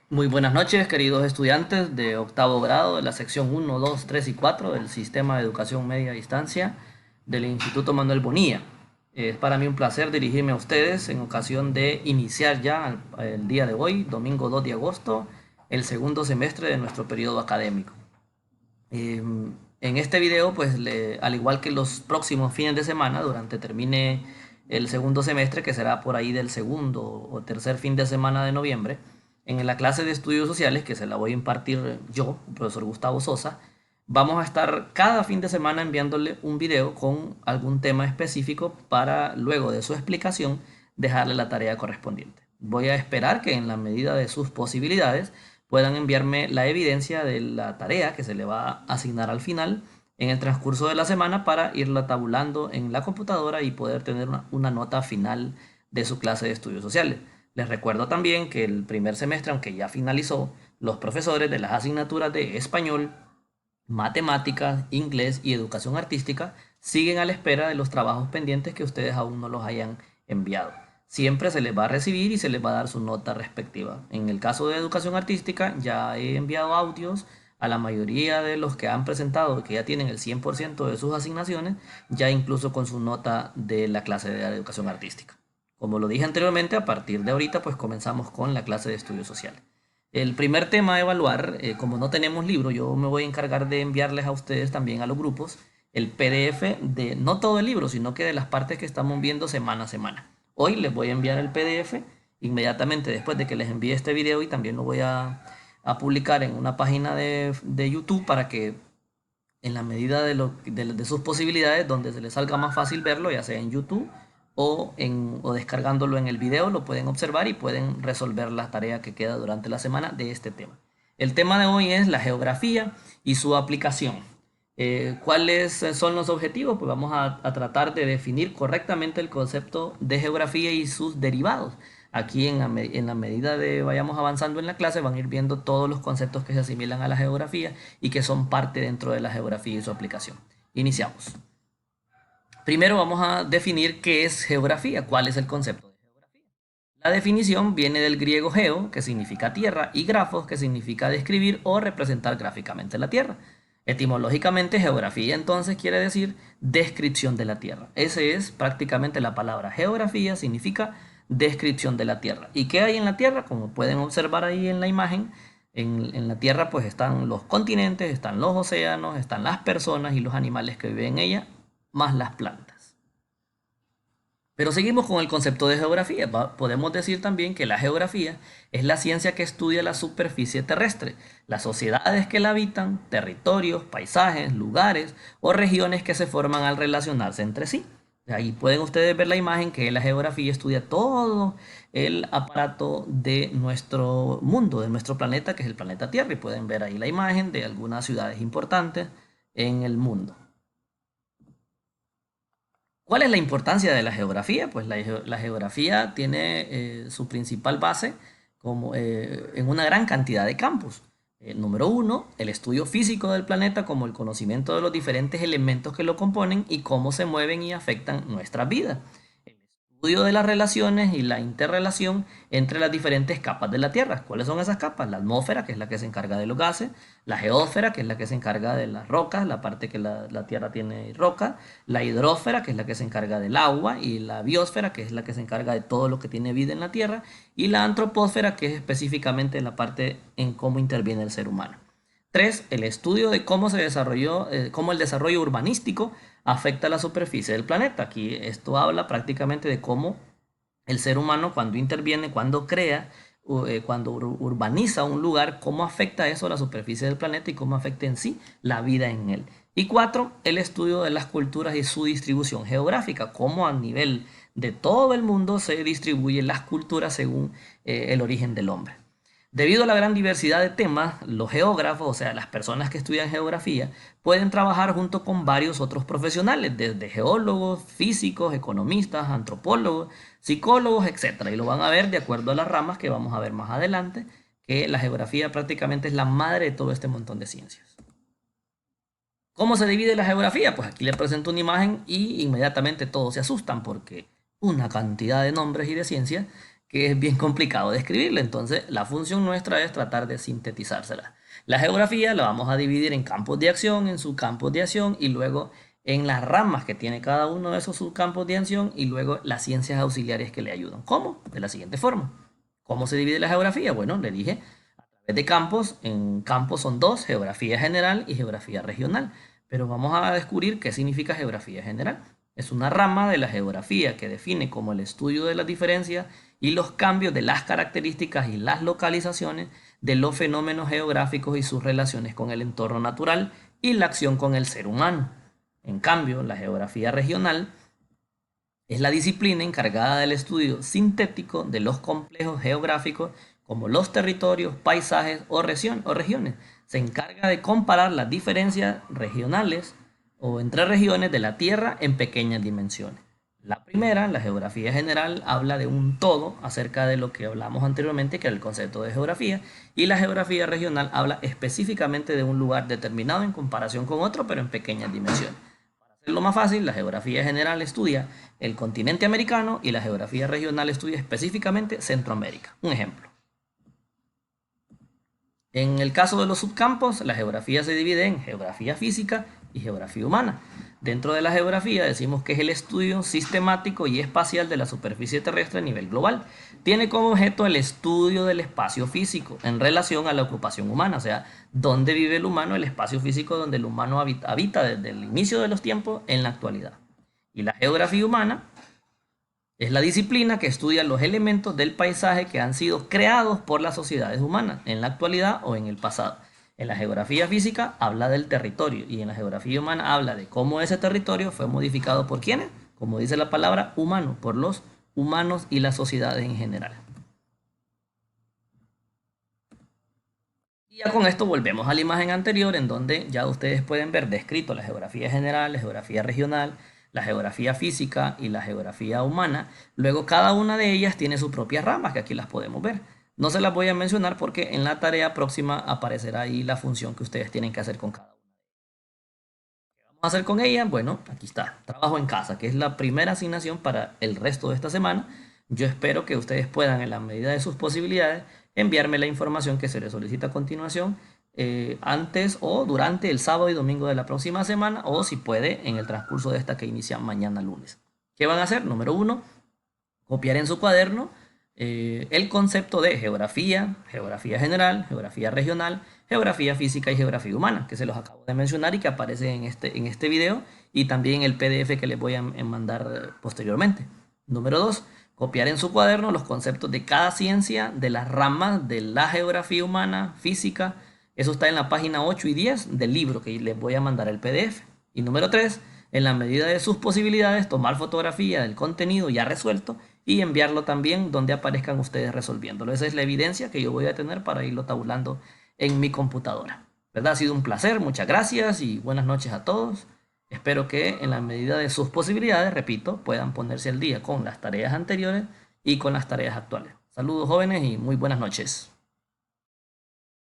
Muy buenas noches, queridos estudiantes de octavo grado de la sección 1, 2, 3 y 4 del Sistema de Educación Media Distancia del Instituto Manuel Bonilla. Es para mí un placer dirigirme a ustedes en ocasión de iniciar ya el día de hoy, domingo 2 de agosto, el segundo semestre de nuestro periodo académico. En este video, pues al igual que los próximos fines de semana, durante termine el segundo semestre, que será por ahí del segundo o tercer fin de semana de noviembre, en la clase de estudios sociales, que se la voy a impartir yo, el profesor Gustavo Sosa, vamos a estar cada fin de semana enviándole un video con algún tema específico para luego de su explicación dejarle la tarea correspondiente. Voy a esperar que en la medida de sus posibilidades puedan enviarme la evidencia de la tarea que se le va a asignar al final en el transcurso de la semana para irla tabulando en la computadora y poder tener una nota final de su clase de estudios sociales. Les recuerdo también que el primer semestre, aunque ya finalizó, los profesores de las asignaturas de español, matemáticas, inglés y educación artística siguen a la espera de los trabajos pendientes que ustedes aún no los hayan enviado. Siempre se les va a recibir y se les va a dar su nota respectiva. En el caso de educación artística, ya he enviado audios a la mayoría de los que han presentado, que ya tienen el 100% de sus asignaciones, ya incluso con su nota de la clase de educación artística. Como lo dije anteriormente, a partir de ahorita pues comenzamos con la clase de estudios sociales. El primer tema a evaluar, como no tenemos libro, yo me voy a encargar de enviarles a ustedes también a los grupos el PDF de no todo el libro, sino que de las partes que estamos viendo semana a semana. Hoy les voy a enviar el PDF inmediatamente después de que les envíe este video y también lo voy a publicar en una página de YouTube para que en la medida de sus posibilidades, donde se les salga más fácil verlo, ya sea en YouTube o descargándolo en el video, lo pueden observar y pueden resolver la tarea que queda durante la semana de este tema. El tema de hoy es la geografía y su aplicación. ¿Cuáles son los objetivos? Pues vamos a tratar de definir correctamente el concepto de geografía y sus derivados. Aquí en la medida de vayamos avanzando en la clase van a ir viendo todos los conceptos que se asimilan a la geografía y que son parte dentro de la geografía y su aplicación. Iniciamos. Primero vamos a definir qué es geografía, cuál es el concepto de geografía. La definición viene del griego geo, que significa tierra, y grafos, que significa describir o representar gráficamente la tierra. Etimológicamente, geografía entonces quiere decir descripción de la tierra. Esa es prácticamente la palabra geografía, significa descripción de la tierra. ¿Y qué hay en la tierra? Como pueden observar ahí en la imagen, en la tierra pues están los continentes, están los océanos, están las personas y los animales que viven en ella, más las plantas. Pero seguimos con el concepto de geografía. Podemos decir también que la geografía es la ciencia que estudia la superficie terrestre, las sociedades que la habitan, territorios, paisajes, lugares o regiones que se forman al relacionarse entre sí. Ahí pueden ustedes ver la imagen que la geografía estudia todo el aparato de nuestro mundo, de nuestro planeta, que es el planeta Tierra. Y pueden ver ahí la imagen de algunas ciudades importantes en el mundo. ¿Cuál es la importancia de la geografía? Pues la geografía tiene su principal base en una gran cantidad de campos. Número uno, el estudio físico del planeta como el conocimiento de los diferentes elementos que lo componen y cómo se mueven y afectan nuestra vida. Estudio de las relaciones y la interrelación entre las diferentes capas de la Tierra. ¿Cuáles son esas capas? La atmósfera, que es la que se encarga de los gases, la geósfera, que es la que se encarga de las rocas, la parte que la Tierra tiene roca, la hidrósfera, que es la que se encarga del agua, y la biosfera, que es la que se encarga de todo lo que tiene vida en la Tierra, y la antropósfera, que es específicamente la parte en cómo interviene el ser humano. Tres, el estudio de cómo se desarrolló, cómo el desarrollo urbanístico afecta la superficie del planeta. Aquí esto habla prácticamente de cómo el ser humano cuando interviene, cuando crea, cuando urbaniza un lugar, cómo afecta eso a la superficie del planeta y cómo afecta en sí la vida en él. Y cuatro, el estudio de las culturas y su distribución geográfica, cómo a nivel de todo el mundo se distribuyen las culturas según el origen del hombre. Debido a la gran diversidad de temas, los geógrafos, o sea, las personas que estudian geografía, pueden trabajar junto con varios otros profesionales, desde geólogos, físicos, economistas, antropólogos, psicólogos, etcétera. Y lo van a ver de acuerdo a las ramas que vamos a ver más adelante, que la geografía prácticamente es la madre de todo este montón de ciencias. ¿Cómo se divide la geografía? Pues aquí les presento una imagen y inmediatamente todos se asustan porque una cantidad de nombres y de ciencias que es bien complicado de escribirla. Entonces, la función nuestra es tratar de sintetizársela. La geografía la vamos a dividir en campos de acción, en subcampos de acción y luego en las ramas que tiene cada uno de esos subcampos de acción y luego las ciencias auxiliares que le ayudan. ¿Cómo? De la siguiente forma. ¿Cómo se divide la geografía? Bueno, le dije a través de campos. En campos son dos, geografía general y geografía regional. Pero vamos a descubrir qué significa geografía general. Es una rama de la geografía que define como el estudio de las diferencias y los cambios de las características y las localizaciones de los fenómenos geográficos y sus relaciones con el entorno natural y la acción con el ser humano. En cambio, la geografía regional es la disciplina encargada del estudio sintético de los complejos geográficos como los territorios, paisajes o regiones. Se encarga de comparar las diferencias regionales o entre regiones de la Tierra en pequeñas dimensiones. La primera, la geografía general, habla de un todo acerca de lo que hablamos anteriormente, que era el concepto de geografía, y la geografía regional habla específicamente de un lugar determinado en comparación con otro, pero en pequeñas dimensiones. Para hacerlo más fácil, la geografía general estudia el continente americano y la geografía regional estudia específicamente Centroamérica. Un ejemplo. En el caso de los subcampos, la geografía se divide en geografía física y geografía humana. Dentro de la geografía decimos que es el estudio sistemático y espacial de la superficie terrestre a nivel global. Tiene como objeto el estudio del espacio físico en relación a la ocupación humana, o sea, dónde vive el humano, el espacio físico donde el humano habita desde el inicio de los tiempos en la actualidad. Y la geografía humana es la disciplina que estudia los elementos del paisaje que han sido creados por las sociedades humanas en la actualidad o en el pasado. En la geografía física habla del territorio y en la geografía humana habla de cómo ese territorio fue modificado por quiénes, como dice la palabra humano, por los humanos y las sociedades en general. Y ya con esto volvemos a la imagen anterior en donde ya ustedes pueden ver descrito la geografía general, la geografía regional, la geografía física y la geografía humana. Luego cada una de ellas tiene sus propias ramas, que aquí las podemos ver. No se las voy a mencionar porque en la tarea próxima aparecerá ahí la función que ustedes tienen que hacer con cada una. ¿Qué vamos a hacer con ella? Bueno, aquí está, trabajo en casa, que es la primera asignación para el resto de esta semana. Yo espero que ustedes puedan, en la medida de sus posibilidades, enviarme la información que se les solicita a continuación antes o durante el sábado y domingo de la próxima semana o si puede en el transcurso de esta que inicia mañana lunes. ¿Qué van a hacer? Número uno, copiar en su cuaderno el concepto de geografía, geografía general, geografía regional, geografía física y geografía humana, que se los acabo de mencionar y que aparece en este video y también el PDF que les voy a mandar posteriormente. Número 2, copiar en su cuaderno los conceptos de cada ciencia, de las ramas de la geografía humana, física. Eso está en la página 8 y 10 del libro que les voy a mandar el PDF. Y número 3, en la medida de sus posibilidades, tomar fotografía del contenido ya resuelto y enviarlo también donde aparezcan ustedes resolviéndolo. Esa es la evidencia que yo voy a tener para irlo tabulando en mi computadora. ¿Verdad? Ha sido un placer, muchas gracias y buenas noches a todos. Espero que en la medida de sus posibilidades, repito, puedan ponerse al día con las tareas anteriores y con las tareas actuales. Saludos jóvenes y muy buenas noches.